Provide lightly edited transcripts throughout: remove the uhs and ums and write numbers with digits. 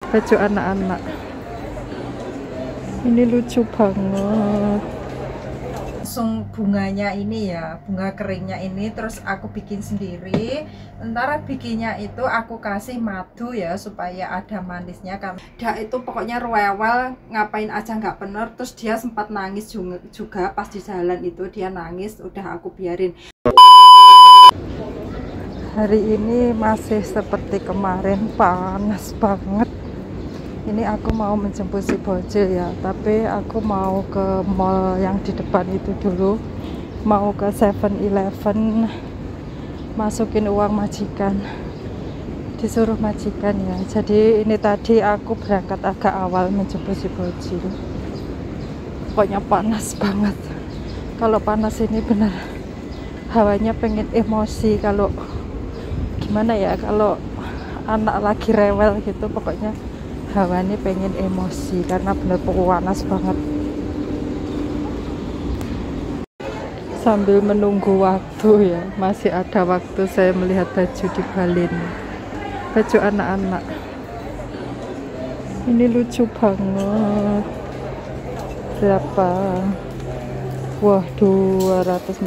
Baju anak-anak. Ini lucu banget. Langsung bunganya ini ya, bunga keringnya ini terus aku bikin sendiri. Ntar bikinnya itu aku kasih madu ya supaya ada manisnya. Karena dia itu pokoknya rewel, ngapain aja nggak bener. Terus dia sempat nangis juga pas di jalan itu dia nangis. Udah aku biarin. Hari ini masih seperti kemarin, panas banget. Ini aku mau menjemput si bocil ya, tapi aku mau ke mall yang di depan itu dulu, mau ke 7-Eleven masukin uang majikan, disuruh majikan ya. Jadi ini tadi aku berangkat agak awal menjemput si bocil. Pokoknya panas banget. Kalau panas ini benar hawanya pengen emosi. Kalau gimana ya, kalau anak lagi rewel gitu pokoknya hawanya pengen emosi karena bener panas banget. Sambil menunggu waktu ya, masih ada waktu, saya melihat baju di Balin, baju anak-anak. Ini lucu banget. Berapa? Wah, $249,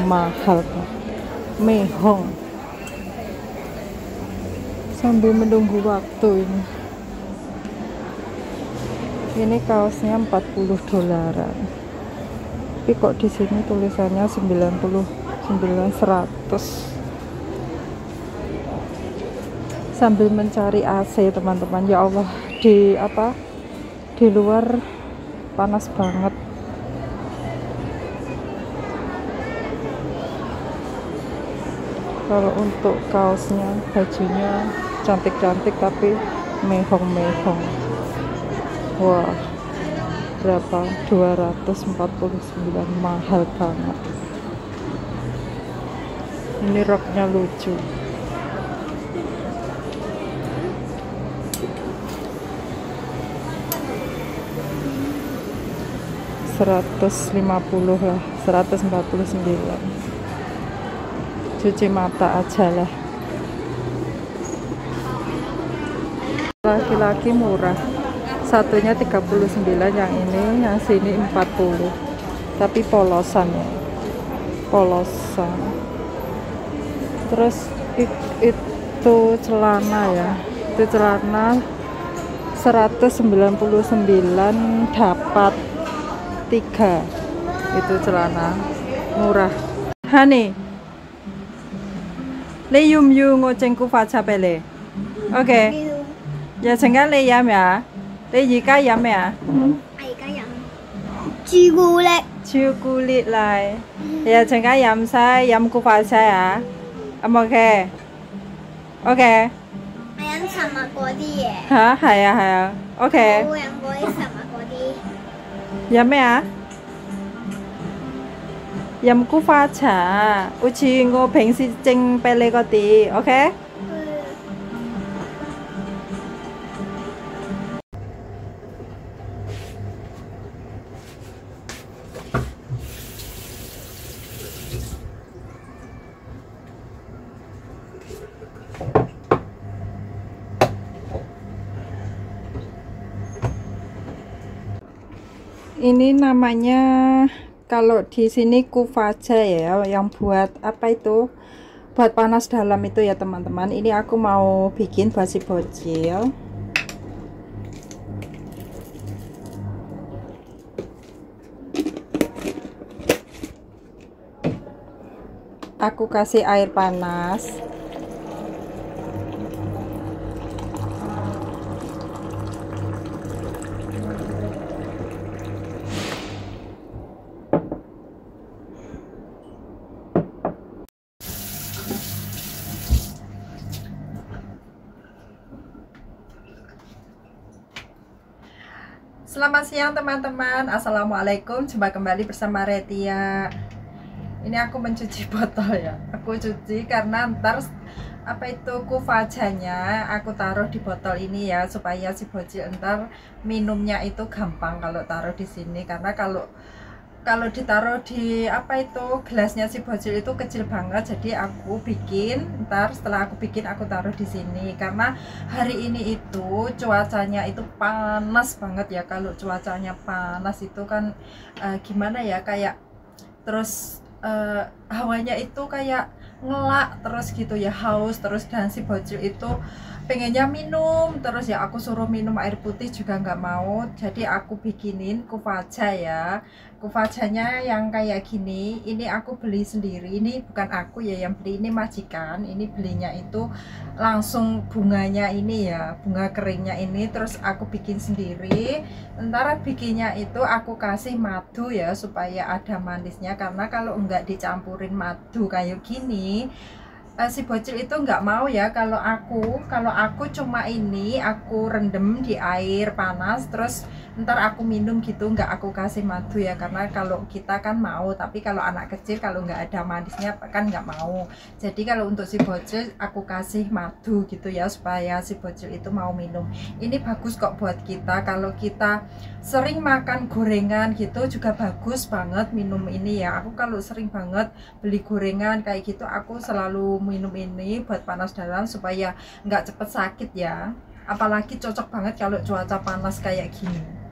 mahal tuh. Mehong. Sambil menunggu waktu ini kaosnya $40, tapi kok di sini tulisannya 99, 100. Sambil mencari AC teman-teman, ya Allah, di luar panas banget. Kalau untuk kaosnya, bajunya cantik-cantik tapi mehong-mehong. Wah, berapa? $249, mahal banget. Ini roknya lucu. $150 lah, 149. Cuci mata aja lah. Laki-laki murah, satunya 39, yang ini, yang sini 40, tapi polosan ya, polosan. Terus itu celana ya, itu celana 199 dapat 3, itu celana murah. Hani Lấy dùng dùng ngồi trên khu pha cha bè lệ. Ok. Giờ chẳng cái lấy yam à? Lấy gì cái yam à? Ai cái yam? Chu cô lệ. Chu cô lệ lại. Giờ chẳng cái yam sai yam khu pha cha à? Ok. Ok. Ai ăn sắm mà có đi à? Hả? Hay à. Ok. Cô ăn có đi sắm mà có đi. Yam à? Yam khu pha cha. Uchi ngô bình si chinh bè lệ có đi. Ok. Ini namanya, kalau di sini kuvaca ya, yang buat apa itu, buat panas dalam itu ya teman-teman. Ini aku mau bikin buat si bocil. Aku kasih air panas. Selamat siang teman-teman, assalamualaikum, jumpa kembali bersama Retia. Ini aku mencuci botol ya, aku cuci karena ntar apa itu kuvacanya aku taruh di botol ini ya, supaya si bocil ntar minumnya itu gampang kalau taruh di sini. Karena kalau kalau ditaruh di apa itu gelasnya si bocil itu kecil banget, jadi aku bikin ntar setelah aku bikin aku taruh di sini karena hari ini itu cuacanya itu panas banget ya. Kalau cuacanya panas itu kan gimana ya, kayak terus hawanya itu kayak ngelak terus gitu ya, haus terus, dan si bocil itu pengennya minum terus ya. Aku suruh minum air putih juga nggak mau, jadi aku bikinin kuvaja ya. Kuvajanya yang kayak gini, ini aku beli sendiri, ini bukan aku ya yang beli, ini majikan. Ini belinya itu langsung bunganya ini ya, bunga keringnya ini, terus aku bikin sendiri. Ntar bikinnya itu aku kasih madu ya supaya ada manisnya, karena kalau nggak dicampurin madu kayak gini si bocil itu nggak mau ya. Kalau aku cuma ini aku rendem di air panas terus ntar aku minum gitu, nggak aku kasih madu ya, karena kalau kita kan mau, tapi kalau anak kecil kalau nggak ada manisnya kan nggak mau. Jadi kalau untuk si bocil aku kasih madu gitu ya supaya si bocil itu mau minum. Ini bagus kok buat kita, kalau kita sering makan gorengan gitu juga bagus banget minum ini ya. Aku kalau sering banget beli gorengan kayak gitu aku selalu minum ini buat panas dalam supaya nggak cepet sakit ya. Apalagi cocok banget kalau cuaca panas kayak gini.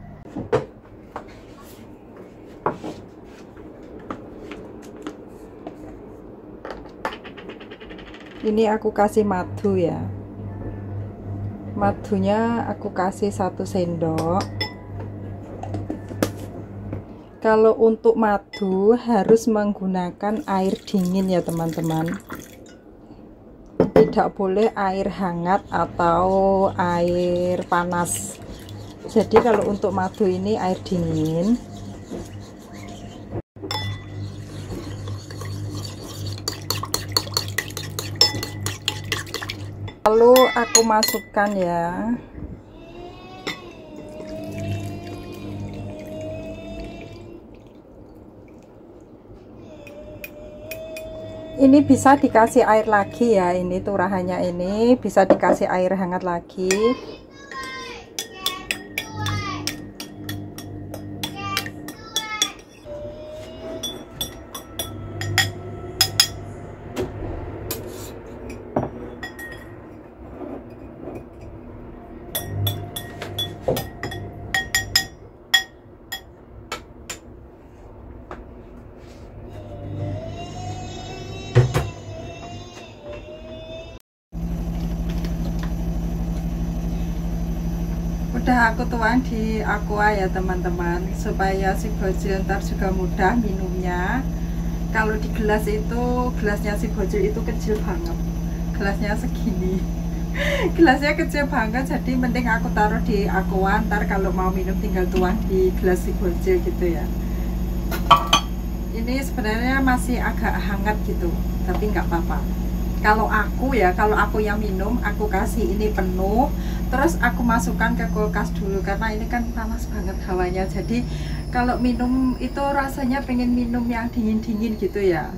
Ini aku kasih madu ya. Madunya aku kasih 1 sendok. Kalau untuk madu harus menggunakan air dingin ya teman-teman, tidak boleh air hangat atau air panas. Jadi kalau untuk madu ini air dingin. Lalu aku masukkan ya. Ini bisa dikasih air lagi ya, ini turahannya ini bisa dikasih air hangat lagi. Udah aku tuang di aqua ya teman-teman, supaya si bocil ntar juga mudah minumnya. Kalau di gelas itu, gelasnya si bocil itu kecil banget, gelasnya segini. Gelasnya kecil banget, jadi mending aku taruh di aqua, ntar kalau mau minum tinggal tuang di gelas si bocil gitu ya. Ini sebenarnya masih agak hangat gitu, tapi nggak apa-apa. Kalau aku ya, kalau aku yang minum, aku kasih ini penuh, terus aku masukkan ke kulkas dulu, karena ini kan panas banget hawanya. Jadi kalau minum itu rasanya pengen minum yang dingin-dingin gitu ya.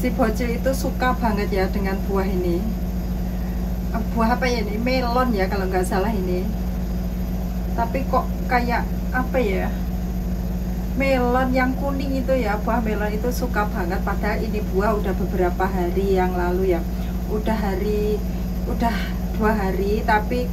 Si bocil itu suka banget ya dengan buah ini. Buah apa ya ini? Melon ya kalau nggak salah ini. Tapi kok kayak apa ya? Melon yang kuning itu ya, buah melon itu suka banget. Padahal ini buah udah beberapa hari yang lalu ya. Udah 2 hari, tapi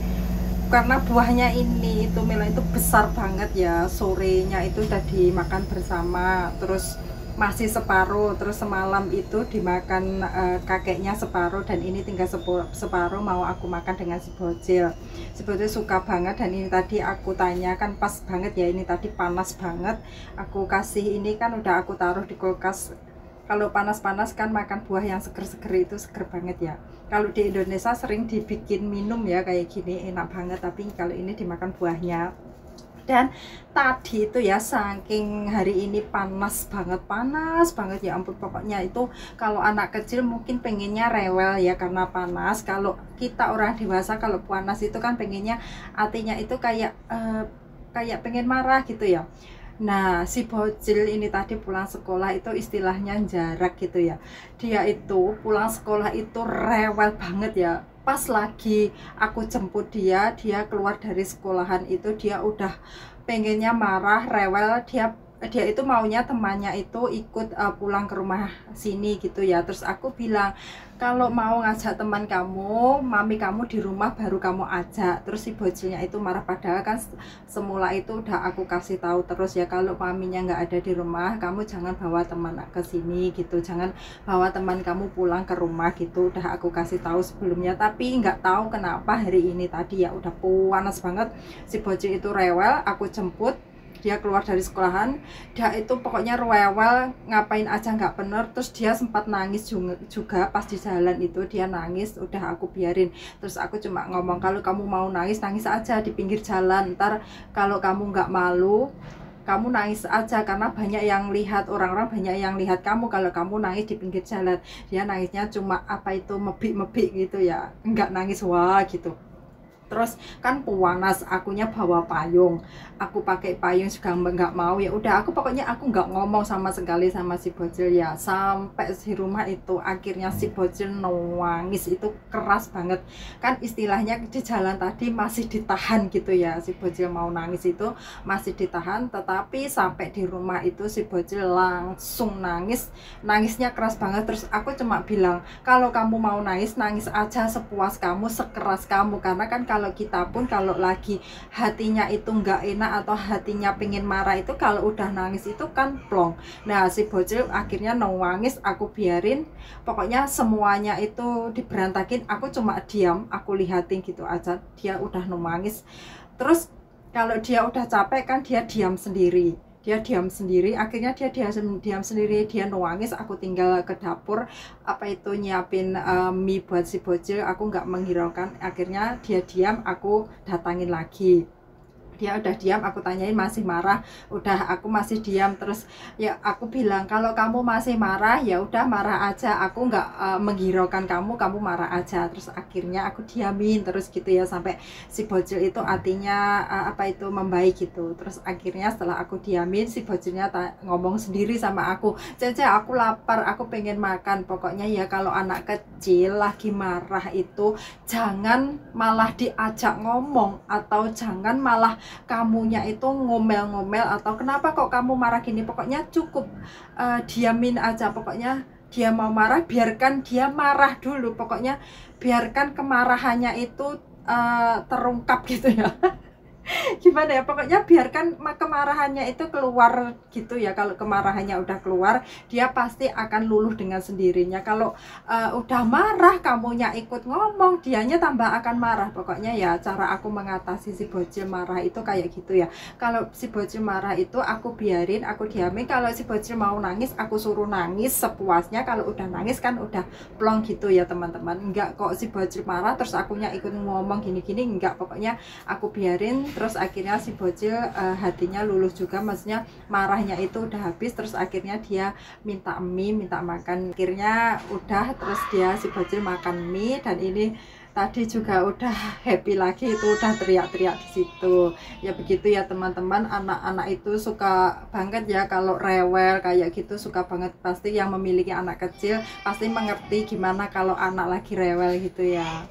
karena buahnya ini itu melon itu besar banget ya, sorenya itu udah dimakan bersama. Terus masih separuh, terus semalam itu dimakan kakeknya separuh dan ini tinggal separuh mau aku makan dengan si bocil. Si bocil suka banget dan ini tadi aku tanya kan pas banget ya, ini tadi panas banget, aku kasih ini kan udah aku taruh di kulkas. Kalau panas-panas kan makan buah yang seger-seger itu seger banget ya. Kalau di Indonesia sering dibikin minum ya kayak gini, enak banget, tapi kalau ini dimakan buahnya. Dan tadi itu ya saking hari ini panas banget ya ampun, pokoknya itu kalau anak kecil mungkin pengennya rewel ya karena panas. Kalau kita orang dewasa kalau panas itu kan pengennya, artinya itu kayak pengen marah gitu ya. Nah si bocil ini tadi pulang sekolah itu istilahnya jarak gitu ya, dia itu pulang sekolah itu rewel banget ya. Pas lagi aku jemput dia keluar dari sekolahan itu dia udah pengennya marah, rewel, dia itu maunya temannya itu ikut pulang ke rumah sini gitu ya. Terus aku bilang kalau mau ngajak teman kamu, mami kamu di rumah baru kamu ajak. Terus si bocilnya itu marah, padahal kan semula itu udah aku kasih tahu terus ya, kalau maminya nggak ada di rumah kamu jangan bawa teman ke sini gitu, jangan bawa teman kamu pulang ke rumah gitu, udah aku kasih tahu sebelumnya. Tapi nggak tahu kenapa hari ini tadi ya udah panas banget, si bocil itu rewel, aku jemput dia keluar dari sekolahan, dia itu pokoknya rewel, ngapain aja nggak bener. Terus dia sempat nangis juga pas di jalan itu dia nangis, udah aku biarin. Terus aku cuma ngomong kalau kamu mau nangis, nangis aja di pinggir jalan, ntar kalau kamu nggak malu kamu nangis aja, karena banyak yang lihat, orang-orang banyak yang lihat kamu kalau kamu nangis di pinggir jalan. Dia nangisnya cuma apa itu mebik-mebik gitu ya, nggak nangis wah gitu. Terus kan panas, akunya bawa payung, aku pakai payung juga nggak mau. Ya udah aku pokoknya aku nggak ngomong sama sekali sama si bocil ya, sampai di rumah itu akhirnya si bocil nangis itu keras banget. Kan istilahnya di jalan tadi masih ditahan gitu ya, si bocil mau nangis itu masih ditahan, tetapi sampai di rumah itu si bocil langsung nangis, nangisnya keras banget. Terus aku cuma bilang kalau kamu mau nangis, nangis aja sepuas kamu, sekeras kamu, karena kan kalau kita pun kalau lagi hatinya itu nggak enak atau hatinya pengen marah itu kalau udah nangis itu kan plong. Nah si bocil akhirnya nangis, aku biarin, pokoknya semuanya itu diberantakin, aku cuma diam, aku lihatin gitu aja, dia udah nangis. Terus kalau dia udah capek kan dia diam sendiri, akhirnya dia diam sendiri, dia nangis. Aku tinggal ke dapur apa itu nyiapin mie buat si bocil, aku nggak menghiraukan. Akhirnya dia diam, aku datangin lagi, dia udah diam, aku tanyain masih marah, udah aku masih diam. Terus ya aku bilang kalau kamu masih marah ya udah marah aja, aku nggak menghiraukan kamu marah aja. Terus akhirnya aku diamin terus gitu ya, sampai si bocil itu artinya apa itu membaik gitu. Terus akhirnya setelah aku diamin, si bocilnya ngomong sendiri sama aku, Cece aku lapar, aku pengen makan. Pokoknya ya kalau anak kecil lagi marah itu jangan malah diajak ngomong, atau jangan malah kamunya itu ngomel-ngomel atau kenapa kok kamu marah gini. Pokoknya cukup diamin aja, pokoknya dia mau marah biarkan dia marah dulu, pokoknya biarkan kemarahannya itu terungkap gitu ya. Gimana ya, pokoknya biarkan kemarahannya itu keluar gitu ya. Kalau kemarahannya udah keluar, dia pasti akan luluh dengan sendirinya. Kalau udah marah kamunya ikut ngomong, dianya tambah akan marah. Pokoknya ya cara aku mengatasi si bocil marah itu kayak gitu ya. Kalau si bocil marah itu aku biarin, aku diamin. Kalau si bocil mau nangis, aku suruh nangis sepuasnya. Kalau udah nangis kan udah plong gitu ya teman-teman. Enggak kok si bocil marah terus akunya ikut ngomong gini-gini, enggak. Pokoknya aku biarin. Terus akhirnya si bocil hatinya luluh juga, maksudnya marahnya itu udah habis. Terus akhirnya dia minta mie, minta makan, akhirnya udah. Terus dia si bocil makan mie, dan ini tadi juga udah happy lagi, itu udah teriak-teriak di situ. Ya begitu ya teman-teman, anak-anak itu suka banget ya kalau rewel kayak gitu, suka banget. Pasti yang memiliki anak kecil pasti mengerti gimana kalau anak lagi rewel gitu ya.